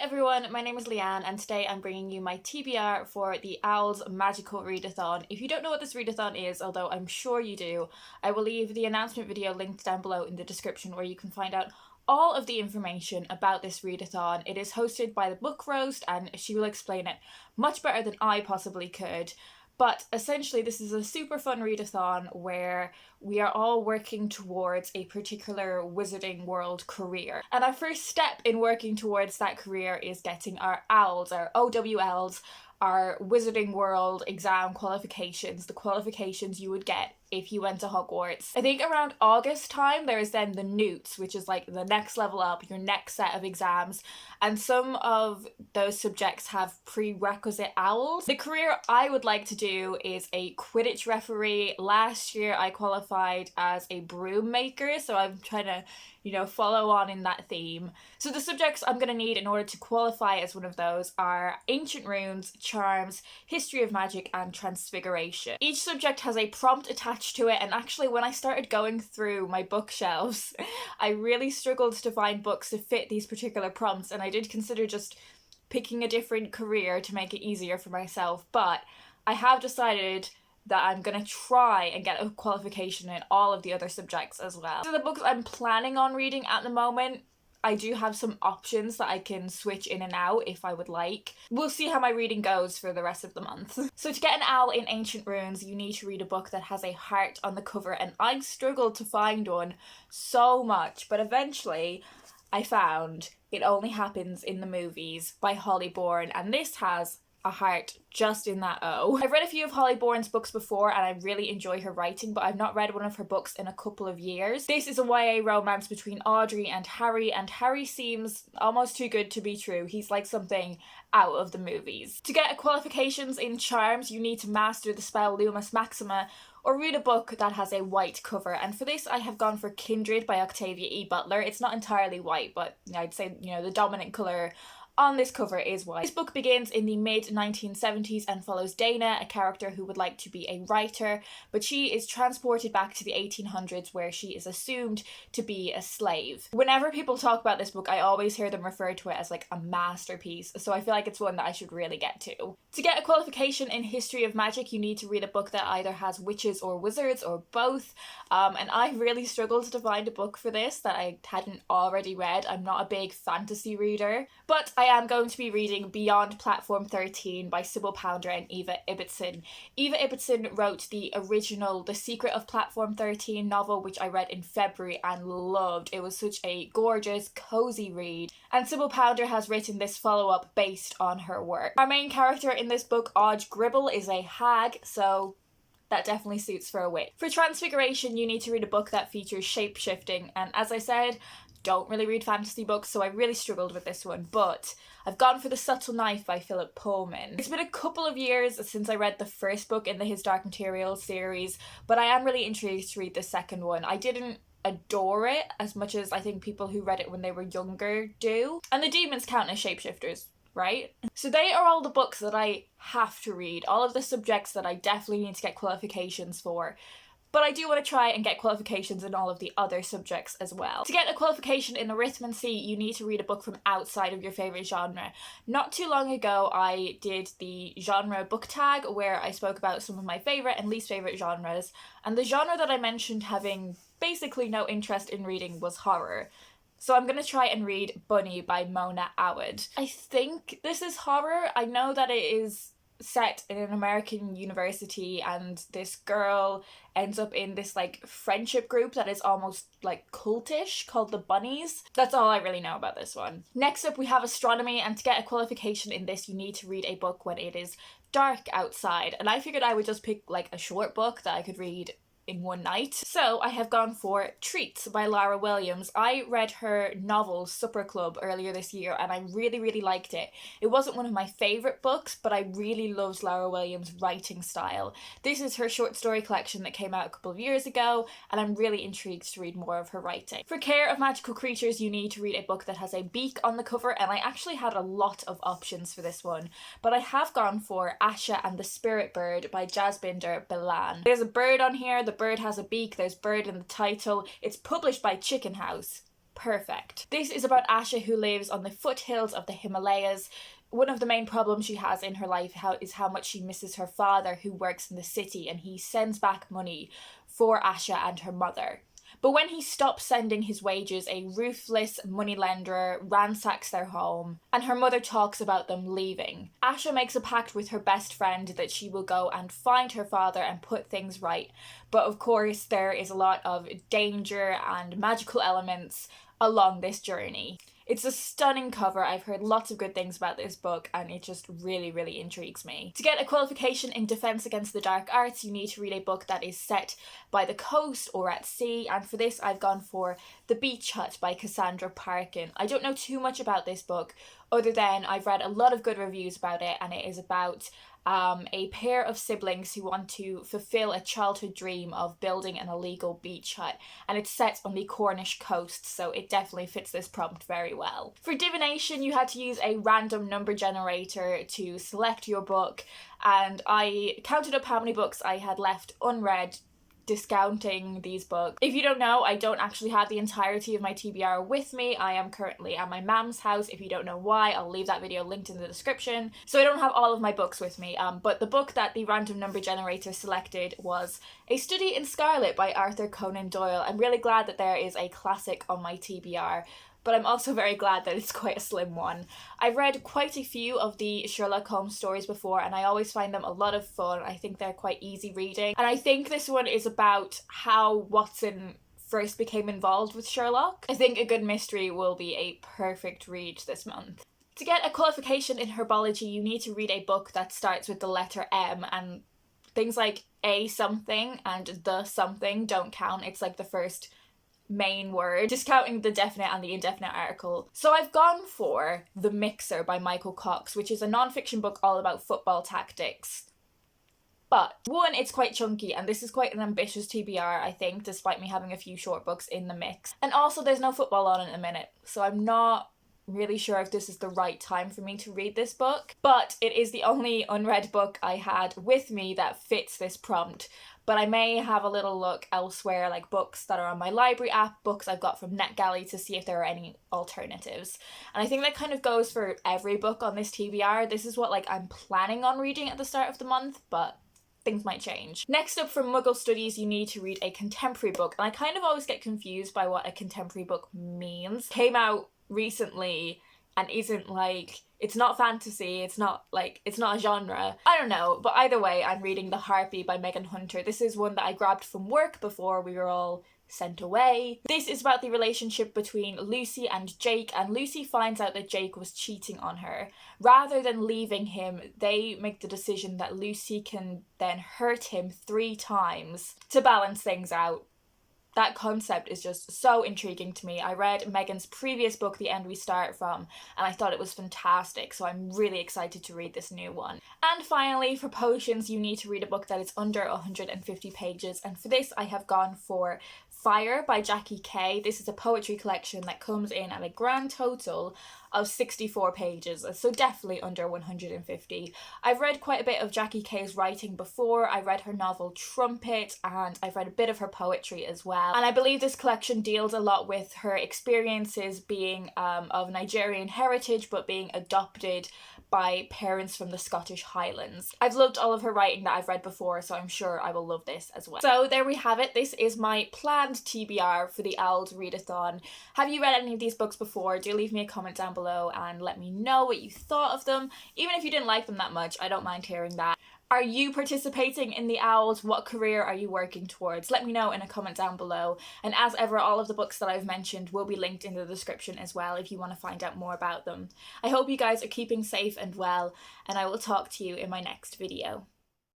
everyone, my name is Leanne and today I'm bringing you my TBR for the Owls Magical Readathon. If you don't know what this readathon is, although I'm sure you do, I will leave the announcement video linked down below in the description where you can find out all of the information about this readathon. It is hosted by the Book Roast and she will explain it much better than I possibly could. But essentially this is a super fun readathon where we are all working towards a particular Wizarding World career. And our first step in working towards that career is getting our OWLs, our OWLs, our Wizarding World exam qualifications, the qualifications you would get if you went to Hogwarts. I think around August time there is then the Newts, which is like the next level up, your next set of exams, and some of those subjects have prerequisite OWLs. The career I would like to do is a Quidditch referee. Last year I qualified as a broom maker, so I'm trying to follow on in that theme. So the subjects I'm going to need in order to qualify as one of those are Ancient Runes, Charms, History of Magic, and Transfiguration. Each subject has a prompt attached to it, and actually when I started going through my bookshelves, I really struggled to find books to fit these particular prompts, and I did consider just picking a different career to make it easier for myself, but I have decided that I'm going to try and get a qualification in all of the other subjects as well. So the books I'm planning on reading at the moment, I do have some options that I can switch in and out if I would like. We'll see how my reading goes for the rest of the month. So to get an owl in Ancient Runes, you need to read a book that has a heart on the cover, and I struggled to find one so much, but eventually I found It Only Happens in the Movies by Holly Bourne, and this has a heart just in that O. I've read a few of Holly Bourne's books before and I really enjoy her writing, but I've not read one of her books in a couple of years. This is a YA romance between Audrey and Harry seems almost too good to be true. He's like something out of the movies. To get qualifications in Charms, you need to master the spell Lumus Maxima or read a book that has a white cover, and for this I have gone for Kindred by Octavia E. Butler. It's not entirely white, but I'd say the dominant colour on this cover is white. This book begins in the mid-1970s and follows Dana, a character who would like to be a writer, but she is transported back to the 1800s where she is assumed to be a slave. Whenever people talk about this book, I always hear them refer to it as like a masterpiece, so I feel like it's one that I should really get to. To get a qualification in History of Magic, you need to read a book that either has witches or wizards or both, and I really struggled to find a book for this that I hadn't already read. I'm not a big fantasy reader, but I am going to be reading Beyond Platform 13 by Sybil Pounder and Eva Ibbotson. Eva Ibbotson wrote the original The Secret of Platform 13 novel, which I read in February and loved. It was such a gorgeous, cozy read. And Sybil Pounder has written this follow-up based on her work. Our main character in this book, Odge Gribble, is a hag, so that definitely suits for a witch. For Transfiguration, you need to read a book that features shape-shifting, and as I said, don't really read fantasy books, so I really struggled with this one, but I've gone for The Subtle Knife by Philip Pullman. It's been a couple of years since I read the first book in the His Dark Materials series, but I am really intrigued to read the second one. I didn't adore it as much as I think people who read it when they were younger do. And the demons count as shapeshifters, right? So they are all the books that I have to read, all of the subjects that I definitely need to get qualifications for. But I do want to try and get qualifications in all of the other subjects as well. To get a qualification in arithmancy, you need to read a book from outside of your favourite genre. Not too long ago, I did the genre book tag where I spoke about some of my favourite and least favourite genres, and the genre that I mentioned having basically no interest in reading was horror. So I'm going to try and read Bunny by Mona Awad. I think this is horror. I know that it is set in an American university and this girl ends up in this like friendship group that is almost like cultish called the Bunnies. That's all I really know about this one. Next up we have astronomy, and to get a qualification in this you need to read a book when it is dark outside, and I figured I would just pick like a short book that I could read in one night. So I have gone for Treats by Lara Williams. I read her novel Supper Club earlier this year and I really liked it. It wasn't one of my favourite books, but I really loved Lara Williams' writing style. This is her short story collection that came out a couple of years ago and I'm really intrigued to read more of her writing. For Care of Magical Creatures, you need to read a book that has a beak on the cover, and I actually had a lot of options for this one, but I have gone for Asha and the Spirit Bird by Jasbinder Bilan. There's a bird on here, the bird has a beak, there's bird in the title. It's published by Chicken House. perfect. This is about Asha, who lives on the foothills of the Himalayas. One of the main problems she has in her life is how much she misses her father, who works in the city, and he sends back money for Asha and her mother. But when he stops sending his wages, a ruthless moneylender ransacks their home, and her mother talks about them leaving. Asha makes a pact with her best friend that she will go and find her father and put things right. But of course, there is a lot of danger and magical elements along this journey. It's a stunning cover. I've heard lots of good things about this book, and it just really, really intrigues me. To get a qualification in Defense Against the Dark Arts, you need to read a book that is set by the coast or at sea, and for this I've gone for The Beach Hut by Cassandra Parkin. I don't know too much about this book, other than I've read a lot of good reviews about it, and it is about a pair of siblings who want to fulfill a childhood dream of building an illegal beach hut, and it's set on the Cornish coast, so it definitely fits this prompt very well. For divination, you had to use a random number generator to select your book, and I counted up how many books I had left unread, discounting these books. If you don't know, I don't actually have the entirety of my TBR with me. I am currently at my mum's house. If you don't know why, I'll leave that video linked in the description. So I don't have all of my books with me, but the book that the random number generator selected was A Study in Scarlet by Arthur Conan Doyle. I'm really glad that there is a classic on my TBR, but I'm also very glad that it's quite a slim one. I've read quite a few of the Sherlock Holmes stories before, and I always find them a lot of fun. I think they're quite easy reading. And I think this one is about how Watson first became involved with Sherlock. I think a good mystery will be a perfect read this month. To get a qualification in herbology, you need to read a book that starts with the letter M, and things like A something and the something don't count. It's like the first main word, discounting the definite and the indefinite article. So I've gone for The Mixer by Michael Cox, which is a non-fiction book all about football tactics. But one, it's quite chunky, and this is quite an ambitious TBR, I think, despite me having a few short books in the mix. And also there's no football on in a minute, so I'm not really sure if this is the right time for me to read this book. But it is the only unread book I had with me that fits this prompt. But I may have a little look elsewhere, like books that are on my library app, books I've got from NetGalley, to see if there are any alternatives. And I think that kind of goes for every book on this TBR. This is what I'm planning on reading at the start of the month, but things might change. Next up, from Muggle Studies, you need to read a contemporary book. And I kind of always get confused by what a contemporary book means. Came out recently and isn't it's not fantasy, it's not a genre. I don't know, but either way, I'm reading The Harpy by Megan Hunter. This is one that I grabbed from work before we were all sent away. This is about the relationship between Lucy and Jake, and Lucy finds out that Jake was cheating on her. Rather than leaving him, they make the decision that Lucy can then hurt him 3 times to balance things out. That concept is just so intriguing to me. I read Megan's previous book, The End We Start From, and I thought it was fantastic, so I'm really excited to read this new one. And finally, for potions, you need to read a book that is under 150 pages, and for this I have gone for Fire by Jackie Kay. This is a poetry collection that comes in at a grand total of 64 pages, so definitely under 150. I've read quite a bit of Jackie Kay's writing before. I read her novel Trumpet, and I've read a bit of her poetry as well. And I believe this collection deals a lot with her experiences being of Nigerian heritage, but being adopted by parents from the Scottish Highlands. I've loved all of her writing that I've read before, so I'm sure I will love this as well. So there we have it. This is my planned TBR for the Owls Readathon. Have you read any of these books before? Do leave me a comment down below and let me know what you thought of them. Even if you didn't like them that much, I don't mind hearing that. Are you participating in the Owls? What career are you working towards? Let me know in a comment down below. And as ever, all of the books that I've mentioned will be linked in the description as well if you want to find out more about them. I hope you guys are keeping safe and well, and I will talk to you in my next video.